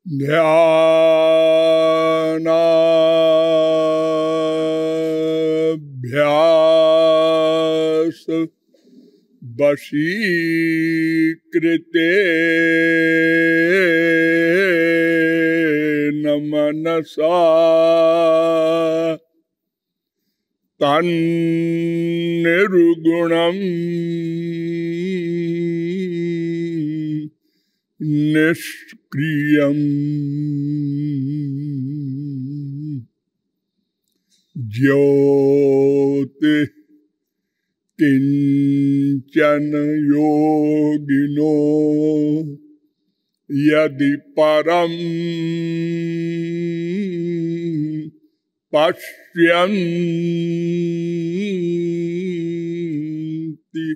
ध्यानाभ्यास वशीकृतेन मनसा तन्निर्गुणम् निष्क्रियम् ज्योति किंचन योगिनो यदि परम पश्यन्ति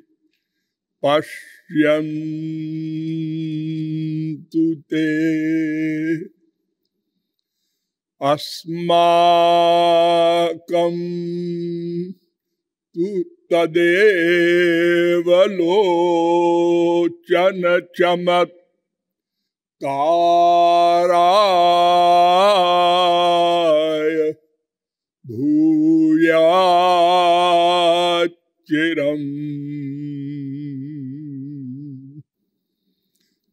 पश्यन्तु ते अस्माकं तु तदेव लोचन चमत्काराय भूयाच्चिरम्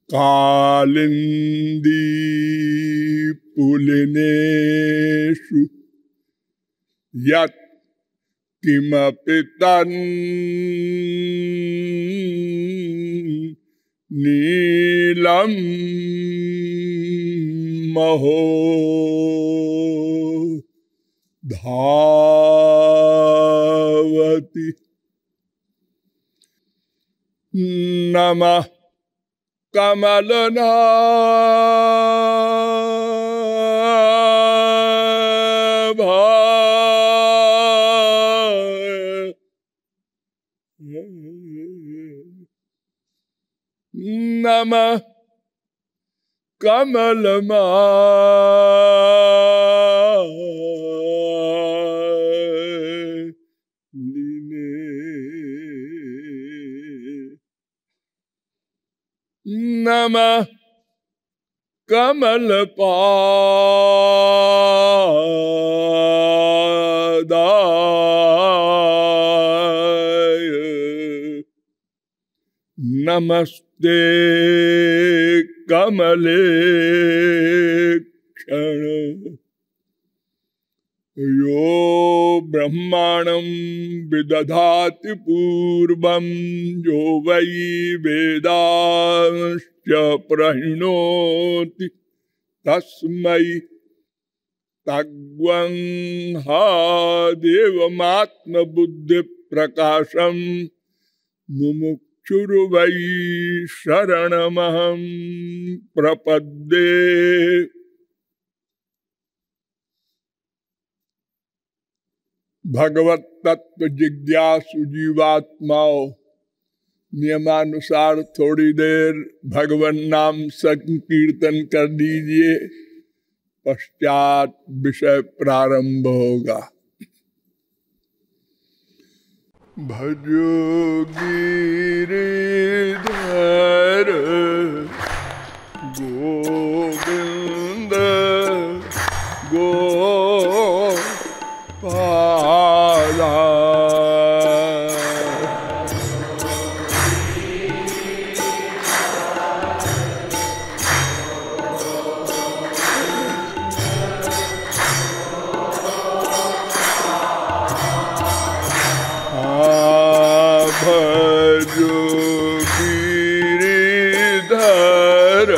कालिंदी पुलिनेषु यत् किमपि नीलम महो धावति नमः कमलनाभाय नमः कमलमालिने नमः कमलपादाय नमस्ते कमलेक्षण यो ब्रह्माणं विदधाति पूर्वं यो वै वेदांश्च प्रहिणोति तस्मै तग्वं हा देवमात्मबुद्धि प्रकाशं मुमुक्षुर्वै शरणमहं प्रपद्ये। भगवत तत्व जिज्ञासु जीवात्माओं, नियमानुसार थोड़ी देर भगवान नाम संकीर्तन कर दीजिए, पश्चात विषय प्रारंभ होगा। भजो गिरिधर गोविंद गोपाला भजो गिरिधर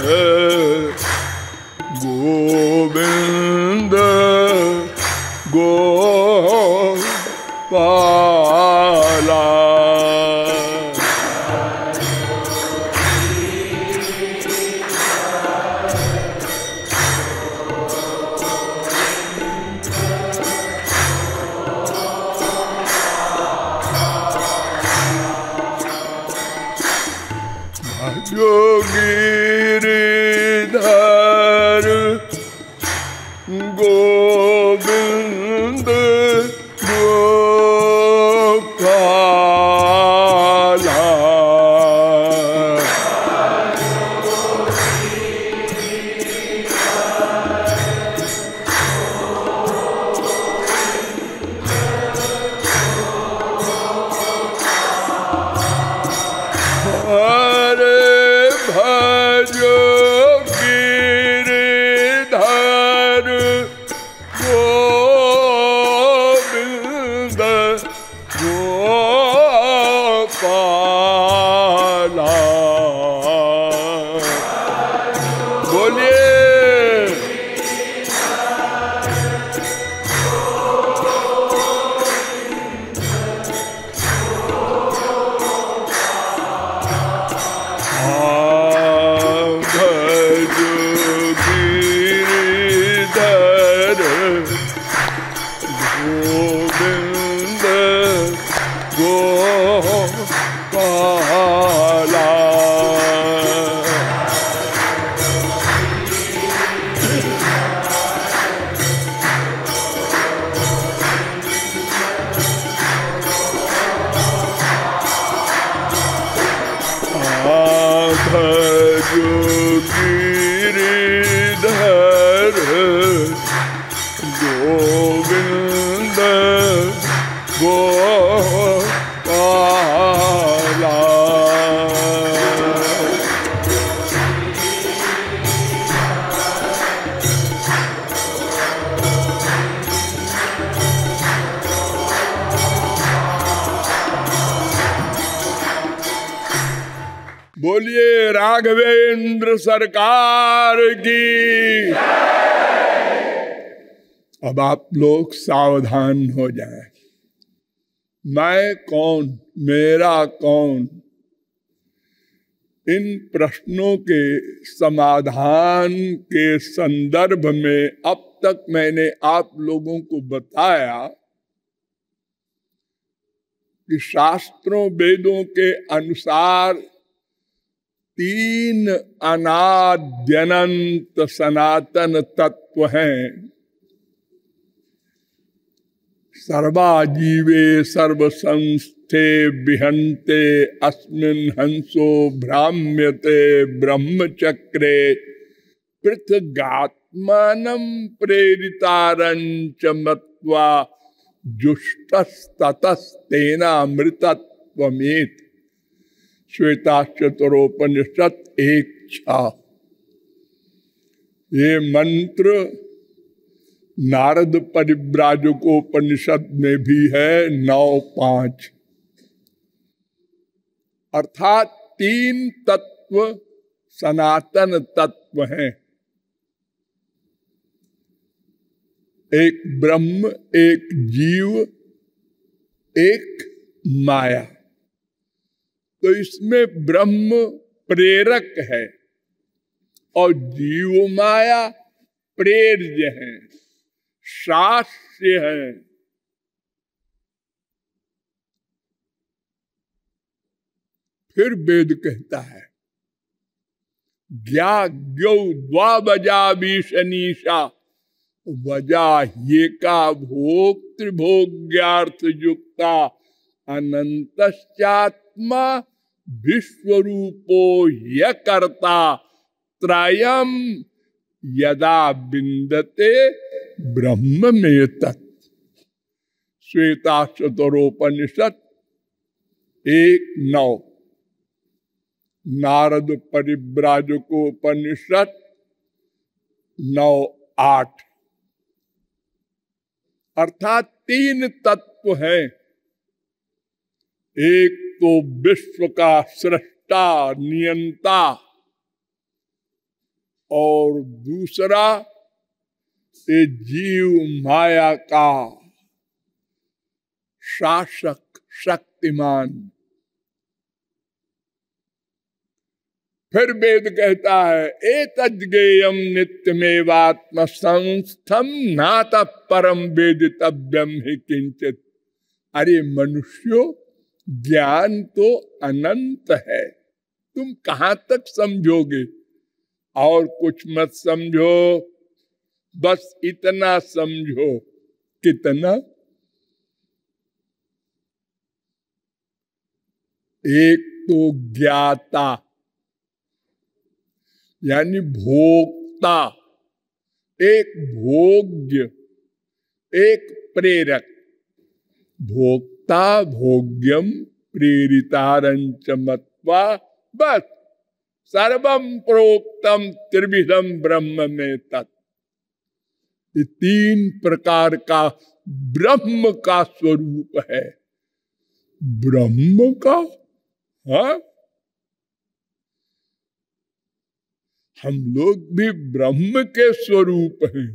गोविंद गोपाला भजो गिरिधर बोलिए। बोलिए राघवेंद्र सरकार की। अब आप लोग सावधान हो जाएं। मैं कौन, मेरा कौन, इन प्रश्नों के समाधान के संदर्भ में अब तक मैंने आप लोगों को बताया कि शास्त्रों वेदों के अनुसार 3 अनाद्यनंत सनातन तत्व हैं। सर्वाजीवे सर्वसंस्थे विहन्ते अस्मिन् हंसो भ्राम्यते ब्रह्मचक्रे पृथगात्मानं प्रेरितारंच मत्वा जुष्टस्ततस्तेनामृतत्वमेति। श्वेताश्चतरोपनिषद 1:6। ये मंत्र नारद परिव्राजकोपनिषद में भी है 9:5। अर्थात 3 तत्व सनातन तत्व हैं। एक ब्रह्म, एक जीव, एक माया। तो इसमें ब्रह्म प्रेरक है और जीव माया प्रेर्य है, शास्य है। फिर वेद कहता है ज्ञाज्ञौ द्वाबजा विशनीषा वजा ये का भोक्तृभोग्यार्थ युक्ता अनंतश्चात्मा विश्वरूपो य कर्ता त्रयम् यदा विन्दते ब्रह्म में तत्। श्वेताश्वतरोपनिषद 1:9। नारद परिव्राजकोपनिषद 9:8। अर्थात 3 तत्व हैं। एक तो विश्व का सृष्टा नियंता और दूसरा ये जीव माया का शासक शक्तिमान। फिर वेद कहता है एतज्ज्ञेयं नित्यमेवात्म संस्थम नातः परम वेदितव्यम हि किंचित। अरे मनुष्यों, ज्ञान तो अनंत है, तुम कहां तक समझोगे? और कुछ मत समझो, बस इतना समझो। कितना? एक तो ज्ञाता यानी भोक्ता, एक भोग्य, एक प्रेरक। भोक्ता भोग्यम प्रेरितारंच मत्वा, बस सर्वम प्रोक्तम त्रिविधम ब्रह्म में तत्। 3 प्रकार का ब्रह्म का स्वरूप है। ब्रह्म का? हाँ, हम लोग भी ब्रह्म के स्वरूप हैं,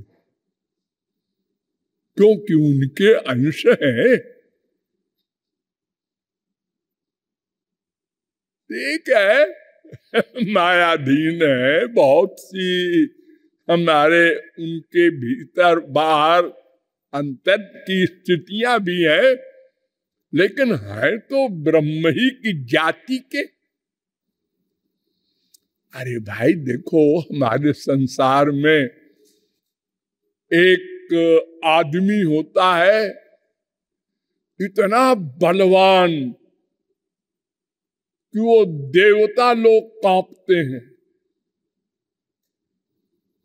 क्योंकि उनके अंश हैं। ठीक है, मायाधीन है, बहुत सी हमारे उनके भीतर बाहर अंतर की स्थितियां भी हैं, लेकिन है तो ब्रह्म ही की जाति के। अरे भाई देखो, हमारे संसार में एक आदमी होता है इतना बलवान कि वो देवता लोग कांपते हैं।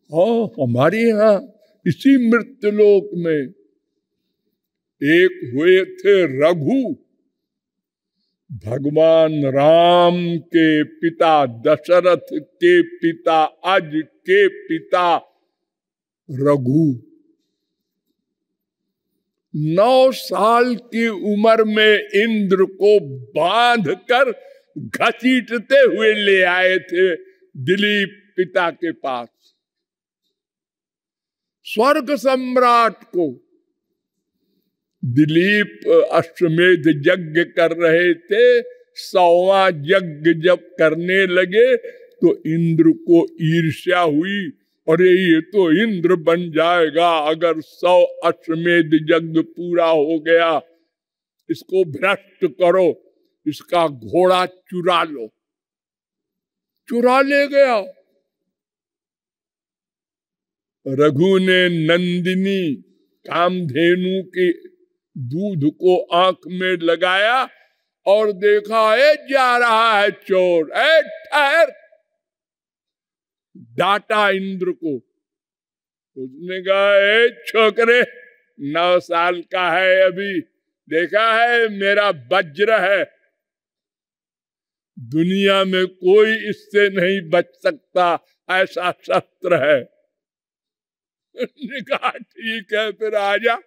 हाँ, हमारे यहाँ इसी मृत्युलोक में एक हुए थे रघु, भगवान राम के पिता, दशरथ के पिता, अज के पिता रघु। 9 साल की उम्र में इंद्र को बांध कर घसीटते हुए ले आए थे दिलीप पिता के पास। स्वर्ग सम्राट को दिलीप अश्वमेध यज्ञ कर रहे थे। 100वां यज्ञ जब करने लगे तो इंद्र को ईर्ष्या हुई, और ये तो इंद्र बन जाएगा अगर 100 अश्वमेध यज्ञ पूरा हो गया। इसको भ्रष्ट करो, इसका घोड़ा चुरा लो। चुरा ले गया। रघु ने नंदिनी कामधेनु के दूध को आंख में लगाया और देखा है जा रहा है चोर। ठहर! डांटा इंद्र को। उसने कहा, छोकरे 9 साल का है अभी, देखा है मेरा वज्र है, दुनिया में कोई इससे नहीं बच सकता, ऐसा शस्त्र है। उसने कहा ठीक है, फिर आजा।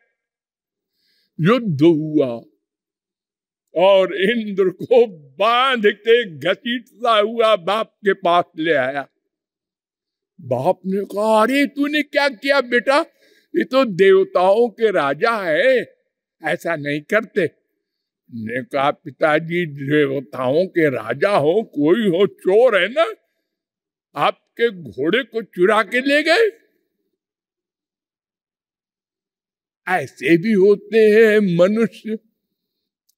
युद्ध हुआ और इंद्र को बांध के घसीटता हुआ बाप के पास ले आया। बाप ने कहा, अरे तूने क्या किया बेटा, ये तो देवताओं के राजा है, ऐसा नहीं करते। ने कहा, पिताजी देवताओं के राजा हो, कोई हो, चोर है ना, आपके घोड़े को चुरा के ले गए। ऐसे भी होते हैं मनुष्य,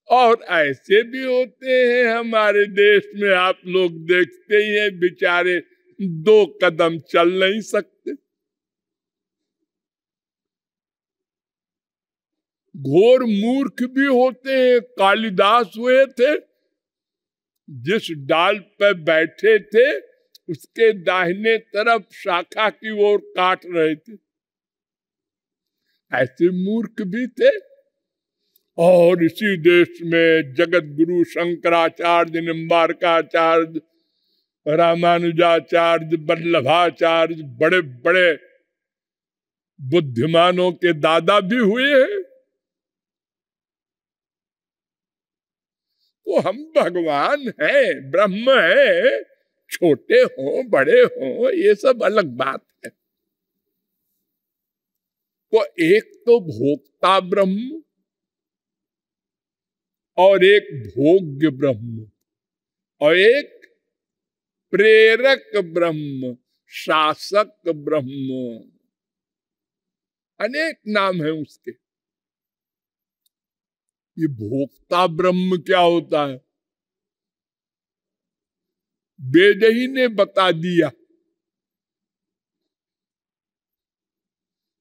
और ऐसे भी होते हैं हमारे देश में, आप लोग देखते ही हैं, बेचारे 2 कदम चल नहीं सकते। घोर मूर्ख भी होते हैं। कालिदास हुए थे, जिस डाल पर बैठे थे उसके दाहिने तरफ शाखा की ओर काट रहे थे। ऐसे मूर्ख भी थे। और इसी देश में जगत गुरु शंकराचार्य, निम्बारकाचार्य, रामानुजाचार्य, वल्लभाचार्य, बड़े बड़े बुद्धिमानों के दादा भी हुए हैं। तो हम भगवान हैं, ब्रह्म हैं, छोटे हो बड़े हो ये सब अलग बात है। तो एक तो भोक्ता ब्रह्म और एक भोग्य ब्रह्म और एक प्रेरक ब्रह्म, शासक ब्रह्म, अनेक नाम है उसके। ये भोक्ता ब्रह्म क्या होता है, वेद ही ने बता दिया।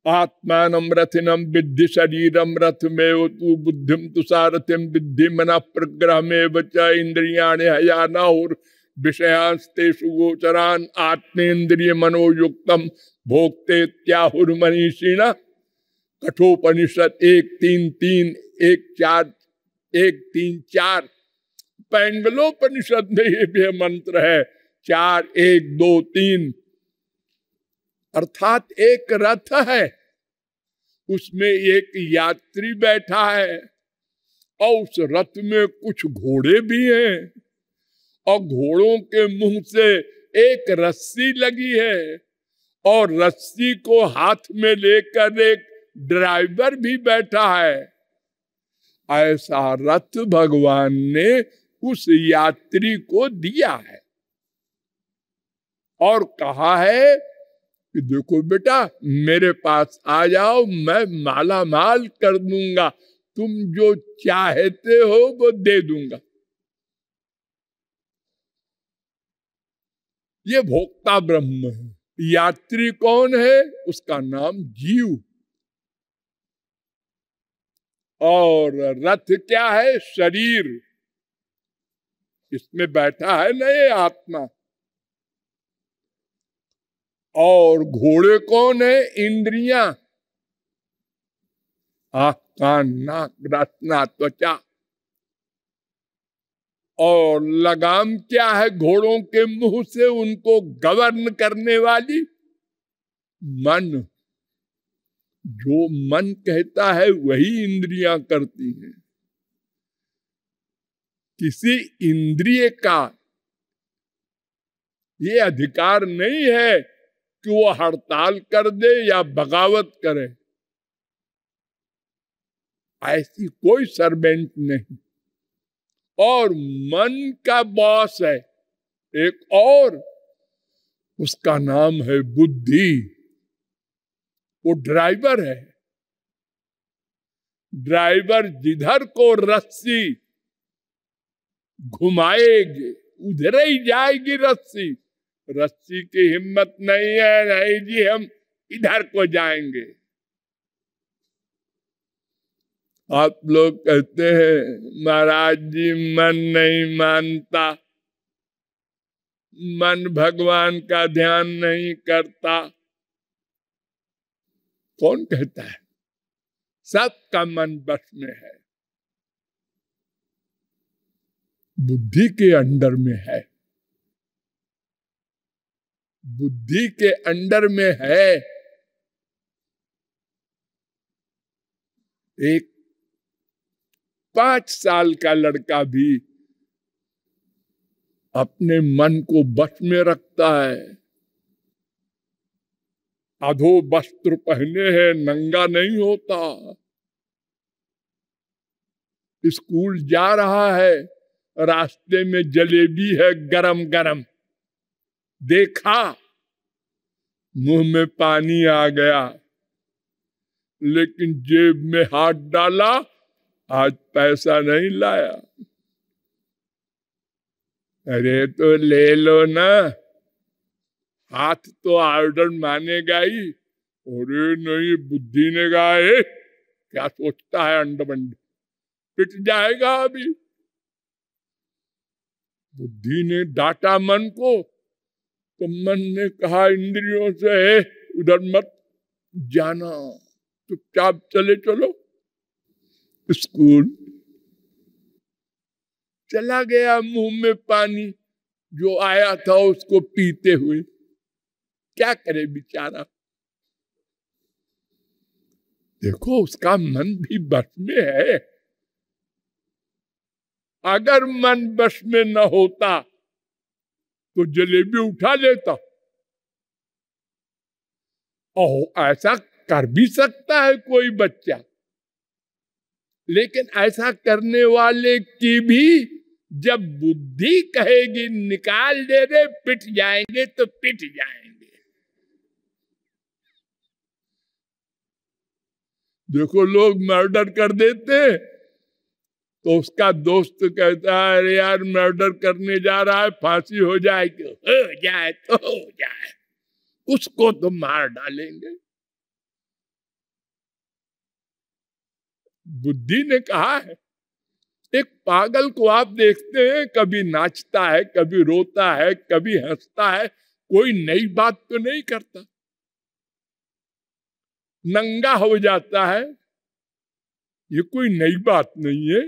आत्मानं रथिनं विद्धि शरीरम रथमेव तु बुद्धिम तु सारथिम विद्धि मना प्रग्रहमेव च इंद्रियाणि हयानाहुर विषयांस्तेषु गोचरान आत्मेन्द्रिय मनोयुक्तम भोक्ते त्याहुर मनीषिणः। कठोपनिषद 1:3-3, 1:4, 1:3-4। पैंगलोपनिषद में ये भी मंत्र है 4:1-2-3। अर्थात एक रथ है, उसमें एक यात्री बैठा है और उस रथ में कुछ घोड़े भी हैं, और घोड़ों के मुंह से एक रस्सी लगी है और रस्सी को हाथ में लेकर एक ड्राइवर भी बैठा है। ऐसा रथ भगवान ने उस यात्री को दिया है और कहा है कि देखो बेटा, मेरे पास आ जाओ, मैं माला माल कर दूंगा, तुम जो चाहते हो वो दे दूंगा। ये भोक्ता ब्रह्म है। यात्री कौन है? उसका नाम जीव। और रथ क्या है? शरीर। इसमें बैठा है ना ये आत्मा। और घोड़े कौन है? इंद्रियां, आँख, कान, नाक, रसना, त्वचा। और लगाम क्या है? घोड़ों के मुंह से उनको गवर्न करने वाली मन। जो मन कहता है वही इंद्रियां करती हैं। किसी इंद्रिय का ये अधिकार नहीं है कि वो हड़ताल कर दे या बगावत करे। ऐसी कोई सर्वेंट नहीं। और मन का बॉस है एक और, उसका नाम है बुद्धि। वो ड्राइवर है। ड्राइवर जिधर को रस्सी घुमाएगी उधर ही जाएगी रस्सी। रस्सी की हिम्मत नहीं है, नहीं जी हम इधर को जाएंगे। आप लोग कहते हैं महाराज जी मन नहीं मानता, मन भगवान का ध्यान नहीं करता। कौन कहता है? सबका मन बस में है, बुद्धि के अंडर में है। बुद्धि के अंडर में है। एक 5 साल का लड़का भी अपने मन को बस में रखता है। अधो वस्त्र पहने हैं, नंगा नहीं होता। स्कूल जा रहा है, रास्ते में जलेबी है गरम गरम, देखा, मुंह में पानी आ गया, लेकिन जेब में हाथ डाला, आज पैसा नहीं लाया। अरे तो ले लो ना, हाथ तो ऑर्डर मानेगा ही। अरे नहीं, बुद्धि ने कहा क्या सोचता है अंडबंड, पिट जाएगा अभी। बुद्धि ने डांटा मन को, तो मन ने कहा इंद्रियों से उधर मत जाना, चुपचाप चले चलो। स्कूल चला गया, मुंह में पानी जो आया था उसको पीते हुए। क्या करे बेचारा। देखो उसका मन भी बस में है। अगर मन बस में न होता तो जलेबी उठा लेता। ओह, ऐसा कर भी सकता है कोई बच्चा, लेकिन ऐसा करने वाले की भी जब बुद्धि कहेगी निकाल दे रे, पिट जाएंगे तो पिट जाएंगे। देखो लोग मर्डर कर देते तो उसका दोस्त कहता है अरे यार मर्डर करने जा रहा है, फांसी हो जाएगी। हो जाए तो हो जाए, उसको तो मार डालेंगे। बुद्धि ने कहा है। एक पागल को आप देखते हैं, कभी नाचता है, कभी रोता है, कभी हंसता है, कोई नई बात तो नहीं करता। नंगा हो जाता है, ये कोई नई बात नहीं है।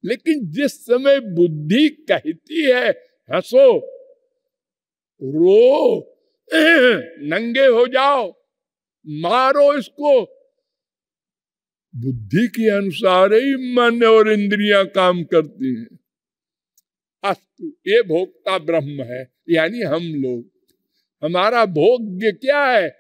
लेकिन जिस समय बुद्धि कहती है हंसो, रो, नंगे हो जाओ, मारो इसको, बुद्धि के अनुसार ही मन और इंद्रियां काम करती हैं। अस्तु, ये भोक्ता ब्रह्म है, यानी हम लोग। हमारा भोग्य क्या है?